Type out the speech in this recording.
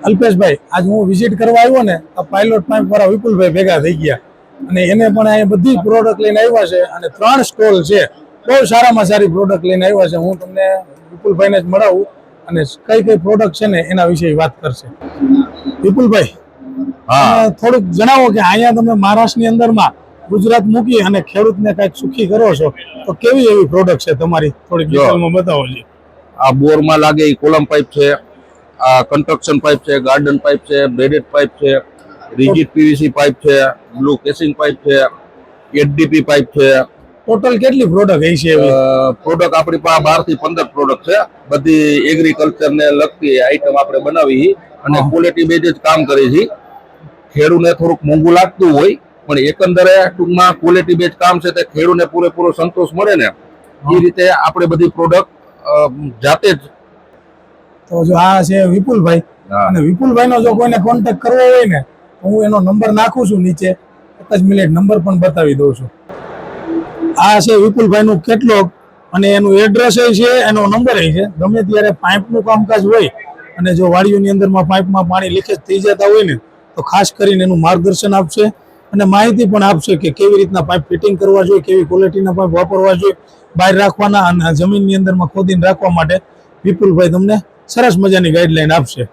અલ્પેશભાઈ, આજ હું વિઝિટ કરવા આવ્યો ને તો પાયલોટ પાઇપ વાળા વિપુલભાઈ ભેગા થઈ ગયા અને એને પણ અહીંયા બધી પ્રોડક્ટ લઈને આવ્યા છે અને 3 સ્ટોલ છે. બહુ સારામાં સારી પ્રોડક્ટ લઈને આવ્યા છે. હું તમને વિપુલભાઈને જ મળાવું અને કઈ કઈ પ્રોડક્ટ છે ને એના વિશે વાત કરશે. વિપુલભાઈ, થોડુંક જણાવો કે અહીંયા તમે મહારાષ્ટ્રની અંદરમાં ગુજરાત મૂકી અને ખેડૂતને કઈક સુખી કરો છો, તો કેવી એવી પ્રોડક્ટ છે તમારી? થોડીક ડિટેલમાં બતાવો જી. આ બોરમાં લાગે એ કોલમ પાઇપ છે, આ કન્સ્ટ્રક્શન પાઇપ છે, ગાર્ડન પાઇપ છે, બ્રેડેડ પાઇપ છે, રિજિડ પીવીસી પાઇપ છે, બ્લુ કેસિંગ પાઇપ છે, એચડીપી પાઇપ છે. ટોટલ કેટલી પ્રોડક્ટ હશે એવી? પ્રોડક્ટ આપણી પાસે 12 થી 15 પ્રોડક્ટ છે. બધી એગ્રીકલ્ચર ને લગતી આઈટમ આપણે બનાવી અને ક્વોલિટી બેઝ જ કામ કરી છે. ખેડૂતને થોડુંક મોંઘું લાગતું હોય પણ એકંદરે ટૂંકમાં ક્વોલિટી બેઝ કામ છે તે ખેડૂતને પૂરેપૂરો સંતોષ મળે ને એ રીતે આપણે બધી પ્રોડક્ટ જાતે જ. તો જો આ છે વિપુલભાઈ, અને વિપુલભાઈનો જો કોઈને કોન્ટેક્ટ કરવો હોય ને તો હું એનો નંબર નાખું છું નીચે. એક જ મિનિટ, નંબર પણ બતાવી દઉં છું. આ છે વિપુલભાઈનું કેટલોગ અને એનું એડ્રેસ છે, એનો નંબર છે. ગમે ત્યારે પાઇપનું કામકાજ હોય અને જો વાડીઓની અંદરમાં પાઇપમાં પાણી લીકેજ થઈ જતા હોય ને તો ખાસ કરીને એનું માર્ગદર્શન આપશે અને માહિતી પણ આપશે કે કેવી રીતના પાઇપ ફિટિંગ કરવા જોઈએ, કેવી ક્વોલિટીના પાઇપ વાપરવા જોઈએ, બહાર રાખવાના અને જમીનની અંદરમાં ખોદીને રાખવા માટે વિપુલભાઈ તમને સરસ મજાની ગાઈડલાઈન આપશે.